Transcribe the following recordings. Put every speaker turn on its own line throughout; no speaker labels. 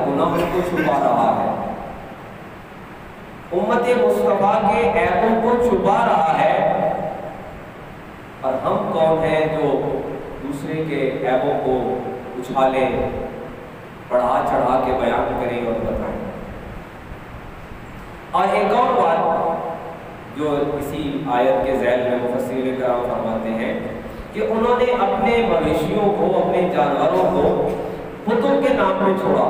گناہوں کو چھپا رہا ہے، امت مصطفیٰ کے عیبوں کو چھپا رہا ہے، اور ہم کون ہیں جو دوسرے کے عیبوں کو اچھالیں، بڑھا چڑھا کے بیان کریں اور بتائیں۔ اور ایک اور بات جو اسی آیت کے ذیل میں مفسرین کرام فرماتے ہیں کہ انہوں نے اپنے مویشیوں کو، اپنے جانوروں کو بتوں کے نام پہ چھوڑا۔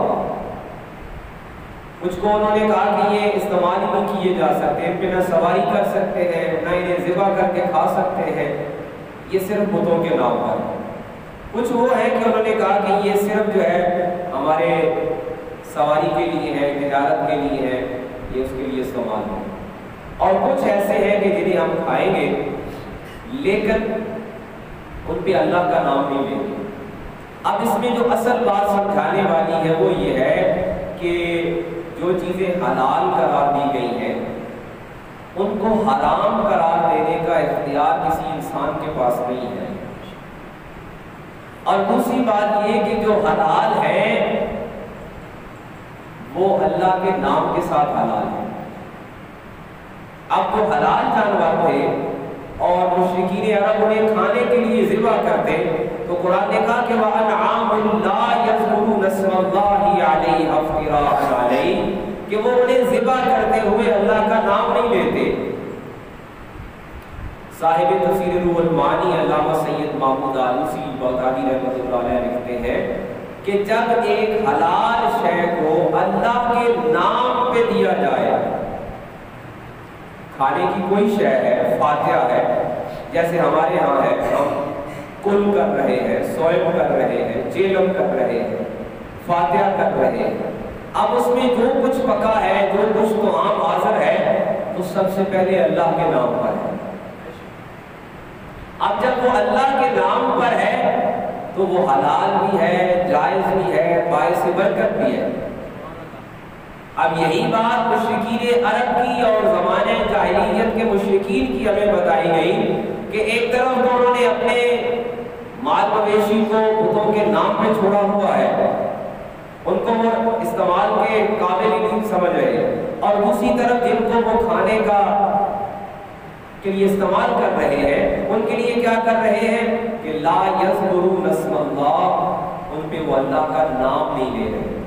کچھ کو انہوں نے کہا کہ یہ استعمال ہی نہیں کیے جا سکتے، ان پہ نہ سواری کر سکتے ہیں، نہ انہیں ذبح کر کے کھا سکتے ہیں، یہ صرف بتوں کے نام پر۔ کچھ وہ ہے کہ انہوں نے کہا کہ یہ صرف جو ہے ہمارے سواری کے لیے ہے، تجارت کے لیے ہے، یہ اس کے لیے استعمال ہے۔ اور کچھ ایسے ہیں کہ جنہیں ہم کھائیں گے لیکن ان پہ اللہ کا نام نہیں لیں گے۔ اب اس میں جو اصل بات سمجھانے والی ہے وہ یہ ہے کہ جو چیزیں حلال قرار دی گئی ہیں ان کو حرام قرار دینے کا اختیار کسی انسان کے پاس نہیں ہے۔ اور دوسری بات یہ کہ جو حلال ہے وہ اللہ کے نام کے ساتھ حلال ہے۔ اب جو حلال جانور تھے اور مشرکین عرب انہیں کھانے کے لیے ذبح کرتے تو قرآن نے کہا کہ وَأَنْعَامٌ لَا يَذْكُرُونَ اسْمَ اللَّهِ عَلَيْهِ افْتِرَاءً عَلَيْهِ، کہ وہ انہیں ذبح کرتے ہوئے اللہ کا نام نہیں لیتے۔ صاحب تفسیر روح المعانی علامہ سید محمود آلوسی بغدادی رحمۃ اللہ علیہ لکھتے ہیں کہ جب ایک حلال شے کو اللہ کے نام پہ دیا جائے، کھانے کی کوئی شے ہے، فاتحہ ہے، جیسے ہمارے ہاں ہے، ہم کل کر رہے ہیں، سوئم کر رہے ہیں، چیلم کر رہے ہیں، فاتحہ کر رہے ہیں۔ اب اس میں جو کچھ پکا ہے، جو کچھ تو عام حاضر ہے، تو سب سے پہلے اللہ کے نام پر ہے۔ اب جب وہ اللہ کے نام پر ہے تو وہ حلال بھی ہے، جائز بھی ہے، باعث برکت بھی ہے۔ اب یہی بات مشرکین عرب کی اور زمانے جاہلیت کے مشرکین کی ہمیں بتائی گئی کہ ایک طرف تو انہوں نے اپنے مال مویشی کو بتوں کے نام پہ چھوڑا ہوا ہے، ان کو وہ استعمال کے قابل ہی نہیں سمجھ رہے، اور دوسری طرف جن کو وہ کھانے کا کے لیے استعمال کر رہے ہیں ان کے لیے کیا کر رہے ہیں کہ لا یذکرون اسم اللہ، ان پہ وہ اللہ کا نام نہیں لے رہے۔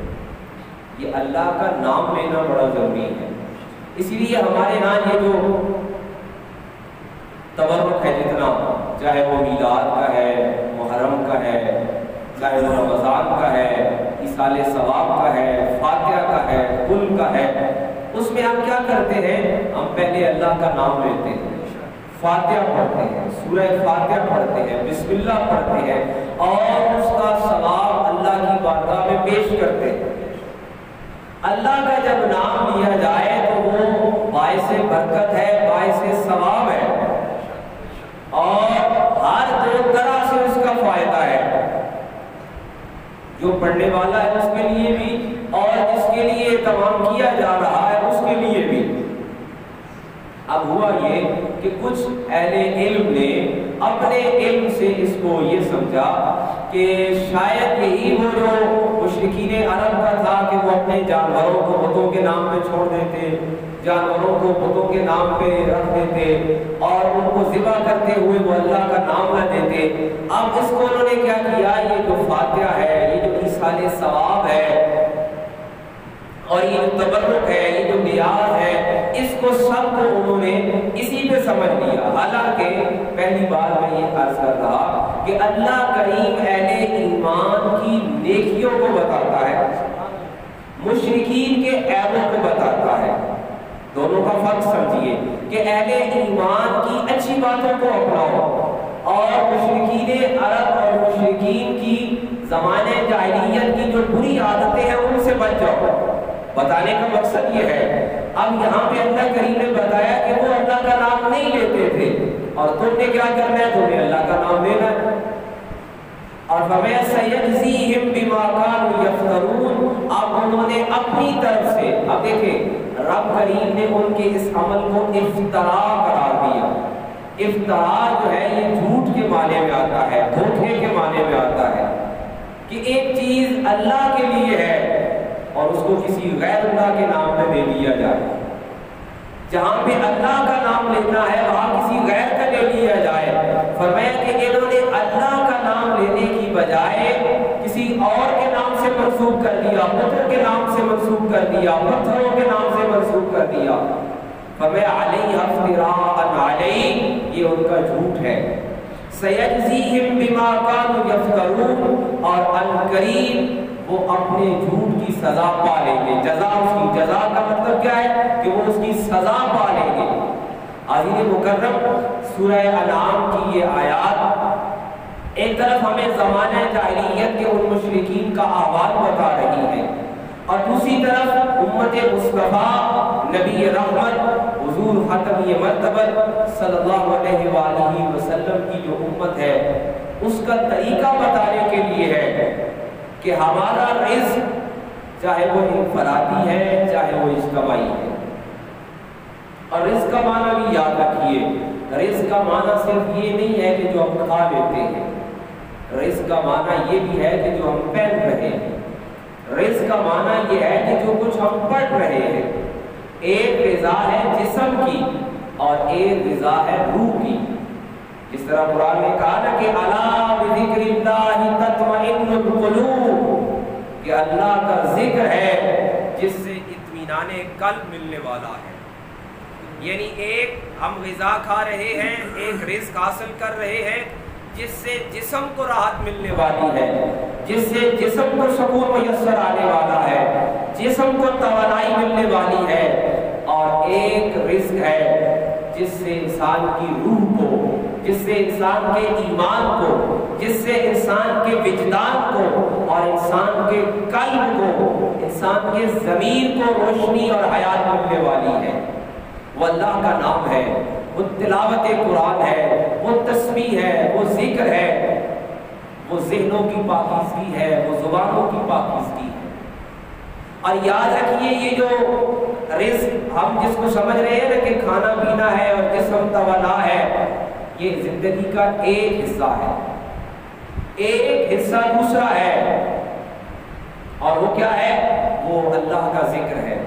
یہ اللہ کا نام لینا بڑا ضروری ہے۔ اسی لیے ہمارے ہاں یہ جو تبرک ہے جتنا، چاہے وہ میلاد کا ہے، محرم کا ہے، چاہے وہ رمضان کا ہے، ایصال ثواب کا ہے، فاتحہ کا ہے، کل کا ہے، اس میں ہم کیا کرتے ہیں؟ ہم پہلے اللہ کا نام لیتے ہیں، فاتحہ پڑھتے ہیں، سورہ فاتحہ پڑھتے ہیں، بسم اللہ پڑھتے ہیں، اور اس کا ثواب اللہ کی بارگاہ میں پیش کرتے ہیں۔ اللہ کا جب نام لیا جائے تو وہ باعث برکت ہے، باعث ثواب ہے، اور ہر دو طرح سے اس کا فائدہ ہے، جو پڑھنے والا ہے اس کے لیے بھی اور جس کے لیے تمام کیا جا رہا ہے اس کے لیے بھی۔ اب ہوا یہ کہ کچھ اہل علم نے اپنے علم سے اس کو یہ سمجھا کہ شاید یہی وہ جو مشرکین عرب کا تھا کہ وہ اپنے جانوروں کو بتوں کے نام پہ چھوڑ دیتے، جانوروں کو بتوں کے نام پہ رکھ دیتے اور ان کو ذبح کرتے ہوئے وہ اللہ کا نام نہ دیتے۔ اب اس کو انہوں نے کیا کیا، یہ جو فاتحہ ہے، یہ جو ایصال ثواب ہے، اور یہ جو تبرک ہے، یہ جو نیاز ہے، اس کو سب کو انہوں نے اسی پہ سمجھ لیا۔ حالانکہ پہلی بار میں یہ عرض کر رہا کہ اللہ کریم اہل ایمان کی نیکیوں کو بتاتا ہے، مشرکین کے عیبوں کو بتاتا ہے۔ دونوں کا فرق سمجھیے کہ اہل ایمان کی اچھی باتوں کو اپناؤ اور مشرکین عرب اور مشرکین کی زمانے جاہلیت کی جو بری عادتیں ہیں ان سے بچ جاؤ۔ بتانے کا مقصد یہ ہے، اب یہاں پہ اللہ کریم نے بتایا کہ وہ اللہ کا نام نہیں لیتے تھے، اور تم نے کیا کرنا ہے؟ تمہیں اللہ کا نام لینا ہے۔ اور فَسَيَجْزِيهِمْ بِمَا كَانُوا يَفْتَرُونَ، اب انہوں نے اپنی طرف سے، اب دیکھیں رب کریم نے ان کے اس عمل کو افتراء قرار دیا۔ افتراء جو ہے یہ جھوٹ کے معنی میں آتا ہے، دھوکے کے معنی میں آتا ہے، کہ ایک چیز اللہ کے لیے ہے اور کو کسی غیر اللہ کے نام پہ دے دیا جائے، جہاں پہ اللہ کا نام لینا ہے وہاں کسی غیر کا لے لیا جائے۔ فرمایا کہ انہوں نے اللہ کا نام لینے کی بجائے کسی اور کے نام سے منسوب کر دیا، پتھر کے نام سے منسوب کر دیا، پتھروں کے نام سے منسوب کر دیا۔ فرمایا علیہ افتراء علیہ، یہ ان کا جھوٹ ہے۔ سیجزیہم بما کانوا یفترون، اور عنقریب وہ اپنے جھوٹ کی سزا پا لیں گے۔ جزا، اس کی جزا کا مطلب کیا ہے کہ وہ اس کی سزا پا لیں گے۔ عزیز مکرم، سورہ انعام کی یہ آیات ایک طرف ہمیں زمانہ جاہلیت کے ان مشرکین کا احوال بتا رہی ہے، اور دوسری طرف امت مصطفیٰ نبی رحمت حضور ختم مرتبہ صلی اللہ علیہ وآلہ وسلم کی جو امت ہے اس کا طریقہ بتانے کے لیے ہے کہ ہمارا رزق چاہے وہ انفرادی ہے چاہے وہ اجتماعی ہے۔ اور رزق کا معنی بھی یاد رکھیے، رزق کا معنی صرف یہ نہیں ہے کہ جو ہم کھا لیتے ہیں، رزق کا معنی یہ بھی ہے کہ جو ہم پہن رہے ہیں، رزق کا معنی یہ ہے کہ جو کچھ ہم پڑھ رہے ہیں۔ ایک غذا ہے جسم کی اور ایک غذا ہے روح کی۔ جس طرح قرآن نے کہا نا کہ الا بذکر اللہ تطمئن القلوب، کہ اللہ کا ذکر ہے جس سے اطمینان قلب ملنے والا ہے۔ یعنی ایک ہم غذا کھا رہے ہیں، ایک رزق حاصل کر رہے ہیں جس سے جسم کو راحت ملنے والی ہے، جس سے جسم کو سکون میسر آنے والا ہے، جسم کو توانائی ملنے والی ہے، اور ایک رزق ہے جس سے انسان کی روح کو، جس سے انسان کے ایمان کو، جس سے انسان کے وجدان کو اور انسان کے قلب کو، انسان کے ضمیر کو روشنی اور حیات ملنے والی ہے۔ وہ اللہ کا نام ہے، وہ تلاوت قرآن ہے، وہ تسبیح ہے، وہ ذکر ہے، وہ ذہنوں کی پاکیزگی ہے، وہ زبانوں کی پاکیزگی ہے۔ اور یاد رکھیے یہ جو رزق ہم جس کو سمجھ رہے ہیں نا کہ کھانا پینا ہے اور جسم توانا ہے، یہ زندگی کا ایک حصہ ہے، ایک حصہ دوسرا ہے، اور وہ کیا ہے؟ وہ اللہ کا ذکر ہے،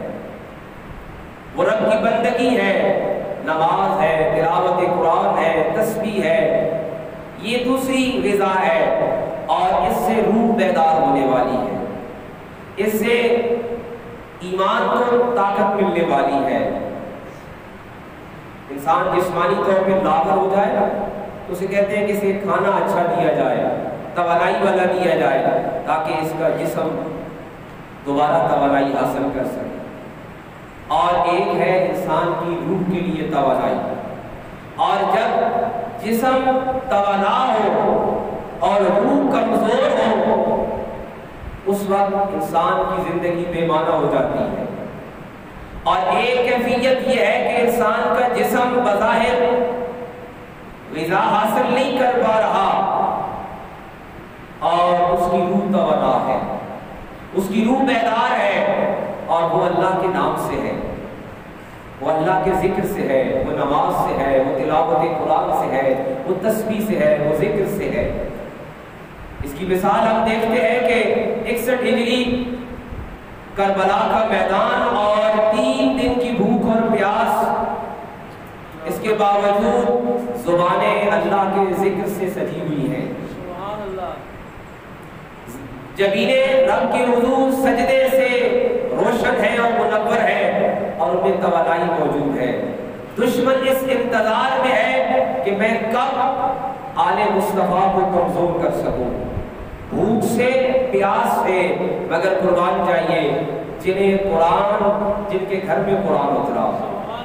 وہ رب کی بندگی ہے، نماز ہے، تلاوت قرآن ہے، تسبیح ہے، یہ دوسری غذا ہے، اور اس سے روح بیدار ہونے والی ہے، اس سے ایمان کو طاقت ملنے والی ہے۔ انسان جسمانی طور پہ لاغر ہو جائے نا تو اسے کہتے ہیں کہ اسے کھانا اچھا دیا جائے، توانائی والا دیا جائے، تاکہ اس کا جسم دوبارہ توانائی حاصل کر سکے۔ اور ایک ہے انسان کی روح کے لیے توانائی، اور جب جسم توانا ہو اور روح کمزور ہو اس وقت انسان کی زندگی بے معنی ہو جاتی ہے۔ اور ایک کیفیت یہ ہے کہ انسان کا جسم بظاہر غذا حاصل نہیں کر پا رہا اور اس کی روح توانا ہے، اس کی روح بیدار ہے، اور وہ اللہ کے نام سے ہے، وہ اللہ کے ذکر سے ہے، وہ نماز سے ہے، وہ تلاوت قرآن سے ہے، وہ تسبیح سے ہے، وہ ذکر سے ہے۔ اس کی مثال ہم دیکھتے ہیں کہ 61 ہجری کربلا کا میدان، اور 3 دن کی بھوک اور پیاس، اس کے باوجود زبانیں اللہ کے ذکر سے سجی ہوئی ہیں، جبینیں رب کے حضور سجدے سے روشن ہے اور منور ہے، اور ان میں توانائی موجود ہے۔ دشمن اس انتظار میں ہے کہ میں کب آل مصطفیٰ کو کمزور کر سکوں، بھوک سے، پیاس سے، مگر قربان جائیے جنہیں قرآن، جن کے گھر میں قرآن اترا،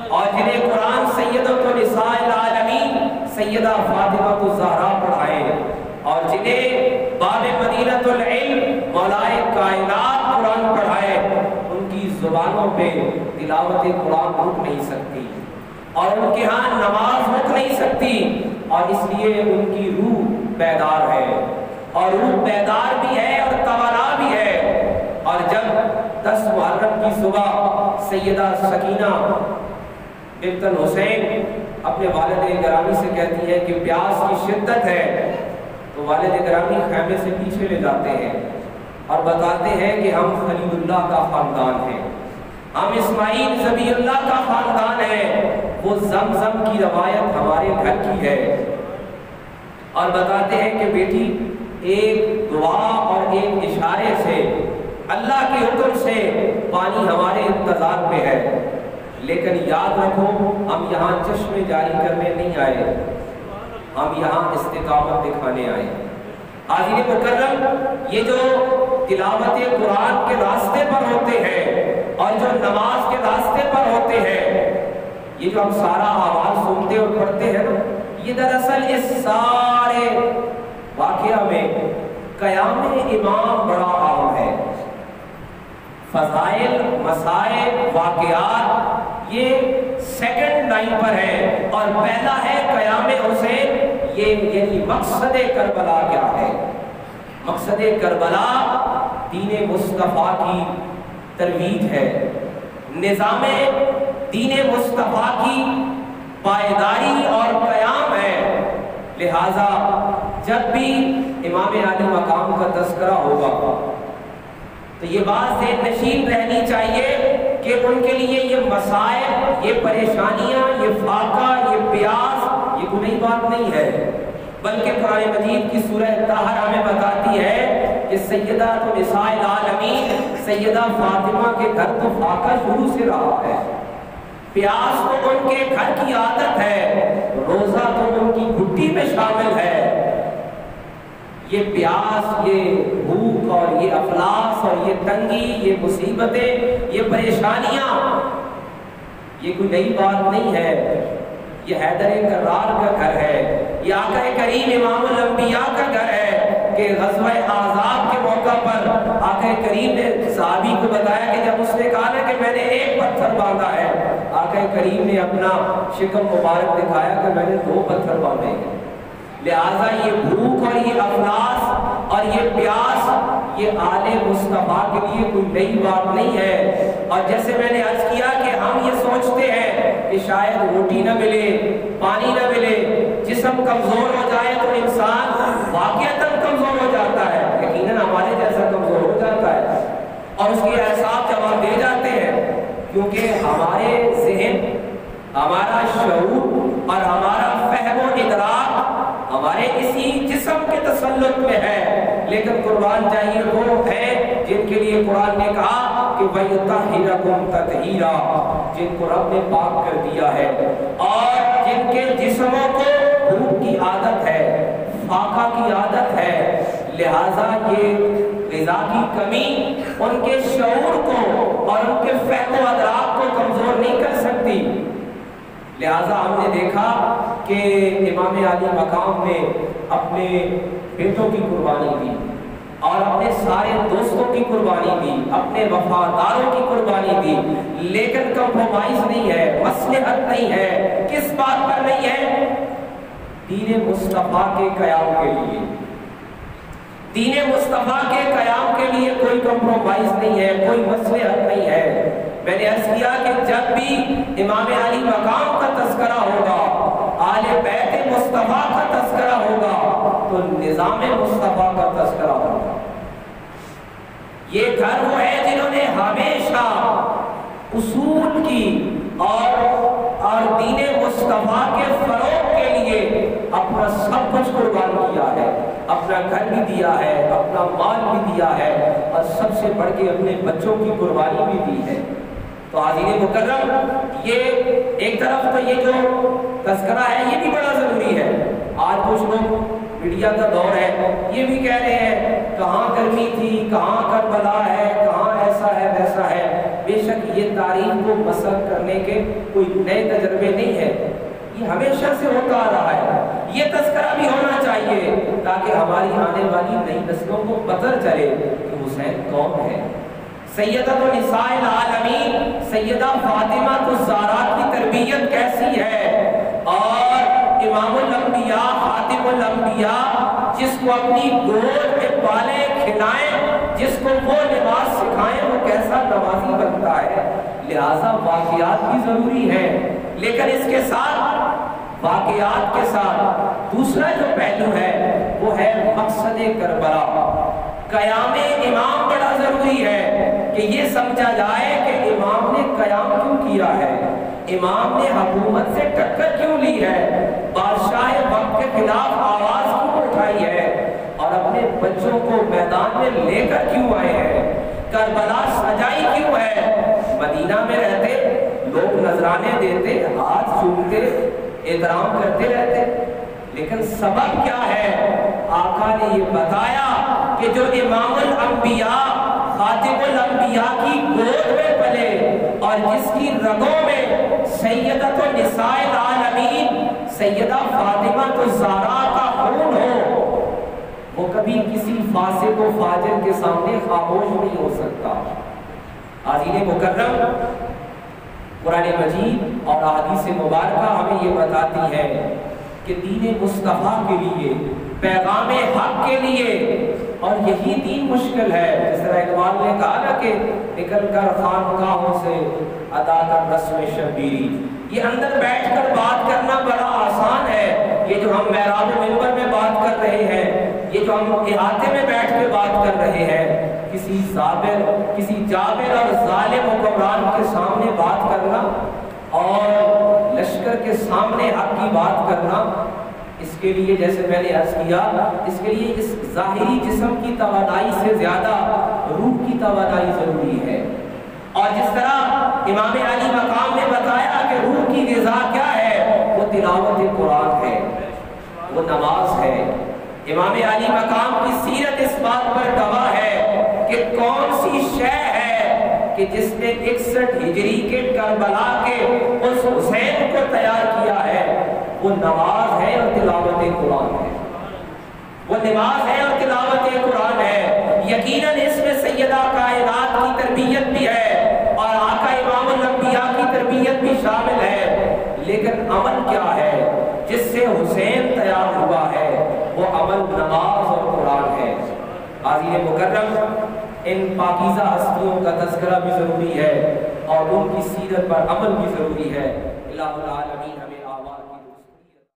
اور جنہیں قرآن سیدۃ النساء العالمین سیدہ فاطمہ الزہرا پڑھائے، اور جنہیں باب مدینۃ العلم مولائے کائنات قرآن پڑھائے، ان کی زبانوں پہ تلاوت قرآن رک نہیں سکتی، اور ان کے ہاں نماز رک نہیں سکتی، اور اس لیے ان کی روح بیدار ہے، اور روح بیدار بھی ہے اور توانا بھی ہے۔ اور جب 10 محرم کی صبح سیدہ سکینہ بنت الحسین اپنے والد گرامی سے کہتی ہے کہ پیاس کی شدت ہے، تو والد گرامی خیمے سے پیچھے لے جاتے ہیں، اور بتاتے ہیں کہ ہم خلیل اللہ کا خاندان ہیں، ہم اسماعیل ذبیح اللہ کا خاندان ہے، وہ زمزم کی روایت ہمارے گھر کی ہے، اور بتاتے ہیں کہ بیٹی ایک دعا اور ایک اشارے سے اللہ کے حکم سے پانی ہمارے انتظار میں ہے، لیکن یاد رکھو ہم یہاں چشمے جاری کرنے نہیں آئے، ہم یہاں استقامت دکھانے آئے۔ حاضرین مکرم، یہ جو تلاوت قرآن کے راستے پر ہوتے ہیں اور جو نماز کے راستے پر ہوتے ہیں، یہ جو ہم سارا آواز سنتے اور پڑھتے ہیں نا، یہ دراصل اس سارے واقعہ میں قیام امام بڑا اہم ہے۔ فضائل، مسائل، واقعات یہ سیکنڈ لائن پر ہے، اور پہلا ہے قیام حسین۔ یہ یعنی مقصد کربلا کیا ہے؟ مقصد کربلا دین مصطفیٰ کی ترویج ہے، نظام دین مصطفیٰ کی پائیداری اور قیام ہے۔ لہذا جب بھی امام عالی مقام کا تذکرہ ہوگا تو یہ بات ذہن نشین رہنی چاہیے کہ ان کے لیے یہ مسائل، یہ پریشانیاں، یہ فاقہ، یہ پیاس، یہ کوئی نئی بات نہیں ہے، بلکہ قرآن مجید کی سورہ طاہر ہمیں بتاتی ہے کہ سیدہ تو نساء العالمین سیدہ فاطمہ کے گھر تو فاقہ شروع سے رہا ہے، پیاس تو ان کے گھر کی عادت ہے، روزہ تو ان کی گھٹی میں شامل ہے۔ یہ پیاس، یہ بھوک اور یہ افلاس اور یہ تنگی، یہ مصیبتیں، یہ پریشانیاں، یہ کوئی نئی بات نہیں ہے، یہ حیدر کرار کا گھر ہے، یہ آقا کریم امام الانبیاء کا گھر ہے کہ غزوہ احزاب کے موقع پر آقا کریم نے صحابی کو بتایا کہ جب اس نے کہا نا کہ میں نے ایک پتھر باندھا ہے، آقا کریم نے اپنا شکم مبارک دکھایا کہ میں نے 2 پتھر باندھے ہیں۔ لہٰذا یہ بھوک اور یہ افلاس اور یہ پیاس یہ آل مصطفیٰ کے لیے کوئی نئی بات نہیں ہے۔ اور جیسے میں نے عرض کیا کہ ہم یہ سوچتے ہیں کہ شاید روٹی نہ ملے، پانی نہ ملے، جسم کمزور ہو جائے تو انسان واقعتاً کمزور ہو جاتا ہے، یقیناً ہمارے جیسا کمزور ہو جاتا ہے، اور اس کے احساس جواب دے جاتے ہیں، کیونکہ ہمارے ذہن، ہمارا شعور اور ہمارا فہم و ادراک ہمارے اسی جسم کے تسلط میں ہے، لیکن قربان چاہیے وہ ہے جن کے لیے قرآن نے کہا کہ وَيُطَهِّرَكُمْ تَطْهِيرًا، جن کو رب نے پاک کر دیا ہے، اور جن کے جسموں کو بھوک کی عادت ہے، فاقہ کی عادت ہے، لہٰذا یہ غذا کی کمی ان کے شعور کو اور ان کے فہم و ادراک کو کمزور نہیں کر سکتی۔ لہٰذا ہم نے دیکھا کہ امام عالی مقام نے اپنے بیٹوں کی قربانی دی اور اپنے سارے دوستوں کی قربانی دی، اپنے وفاداروں کی قربانی دی، لیکن کمپرومائز نہیں ہے، مصلحت نہیں ہے۔ کس بات پر نہیں ہے؟ دین مصطفیٰ کے قیام کے لیے، دین مصطفیٰ کے قیام کے لیے کوئی کمپرومائز نہیں ہے، کوئی مصلحت نہیں ہے۔ میں نے عرض کیا کہ جب بھی امام علی مقام کا تذکرہ ہوگا، آل بیت مصطفیٰ کا تذکرہ ہوگا، تو نظام مصطفیٰ کا تذکرہ ہوگا۔ یہ گھر وہ ہے جنہوں نے ہمیشہ اصول کی اور دین مصطفیٰ کے فروغ کے لیے اپنا سب کچھ قربان کیا ہے، اپنا گھر بھی دیا ہے، اپنا مال بھی دیا ہے، اور سب سے بڑھ کے اپنے بچوں کی قربانی بھی دی ہے۔ تو حاضرین مکرم، یہ ایک طرف تو یہ جو تذکرہ ہے یہ بھی بڑا ضروری ہے۔ آج کچھ لوگ میڈیا کا دور ہے، یہ بھی کہہ رہے ہیں کہاں گرمی تھی، کہاں کربلا ہے، کہاں ایسا ہے ویسا ہے۔ بے شک یہ تاریخ کو مسخ کرنے کے کوئی نئے تجربے نہیں ہے، یہ ہمیشہ سے ہوتا آ رہا ہے۔ یہ تذکرہ بھی ہونا چاہیے تاکہ ہماری آنے والی نئی نسلوں کو پتہ چلے کہ حسین کون ہے۔ سیدہ نساء العالمین سیدہ فاطمہ الزہرا کی تربیت کیسی ہے، اور امام الانبیاء خاتم الانبیاء جس کو اپنی گود میں پالیں کھلائیں، جس کو وہ لباس سکھائیں، وہ کیسا نمازی بنتا ہے۔ لہٰذا واقعات بھی ضروری ہے، لیکن اس کے ساتھ واقعات کے ساتھ دوسرا جو پہلو ہے وہ ہے مقصد کربلا۔ قیام امام بڑا ضروری ہے کہ یہ سمجھا جائے کہ امام نے قیام کیوں کیا ہے، امام نے حکومت سے ٹکر کیوں لی ہے، بادشاہ وقت کے خلاف آواز کیوں اٹھائی ہے، اور اپنے بچوں کو میدان میں لے کر کیوں آئے ہیں، کربلا سجائی کیوں ہے۔ مدینہ میں رہتے لوگ نذرانے دیتے، ہاتھ چومتے، احترام کرتے رہتے، لیکن سبب کیا ہے؟ آقا نے یہ بتایا کہ جو امام الانبیاء خاتم الانبیاء کی گود میں پلے اور جس کی رگوں میں سیدۃ النساء العالمین سیدہ فاطمہ الزہرا کا خون ہو، وہ کبھی کسی فاسق و فاجر کے سامنے خاموش نہیں ہو سکتا۔ حاضرین مکرم، قرآن مجید اور احادیث مبارکہ ہمیں یہ بتاتی ہے کہ دین مصطفیٰ کے لیے، پیغام حق کے لیے، اور یہی دین مشکل ہے۔ جس طرح اقبال نے کہا نا کہ نکل کر خانقاہوں سے ادا کر رسم شبیری، یہ اندر بیٹھ کر بات کرنا بڑا آسان ہے، یہ جو ہم محراب و منبر میں بات کر رہے ہیں، یہ جو ہم احاطے میں بیٹھ کے بات کر رہے ہیں، کسی جابر اور ظالم حکمران کے سامنے بات کرنا اور لشکر کے سامنے حق کی بات کرنا، اس کے لیے جیسے میں نے عرض کیا، اس کے لیے اس ظاہری جسم کی توانائی سے زیادہ روح کی توانائی ضروری ہے۔ اور جس طرح امام علی مقام نے بتایا کہ روح کی غذا کیا ہے، وہ تلاوت قرآن ہے، وہ نماز ہے۔ امام علی مقام کی سیرت اس بات پر گواہ ہے کہ کون سی شے ہے کہ جس نے 61 ہجری کے کربلا کے اس حسین کو تیار کیا ہے، وہ نماز ہے اور تلاوت قرآن ہے، وہ نماز ہے اور تلاوت قرآن ہے۔ یقیناً اس میں سیدہ کائنات کی تربیت بھی ہے اور آقا امام الانبیاء کی تربیت بھی شامل ہے، لیکن عمل کیا ہے جس سے حسین تیار ہوا ہے؟ وہ عمل نماز اور قرآن ہے۔ حاضرین مکرم، ان پاکیزہ ہستیوں کا تذکرہ بھی ضروری ہے اور ان کی سیرت پر عمل بھی ضروری ہے۔ الہ العالمین ہمیں آواز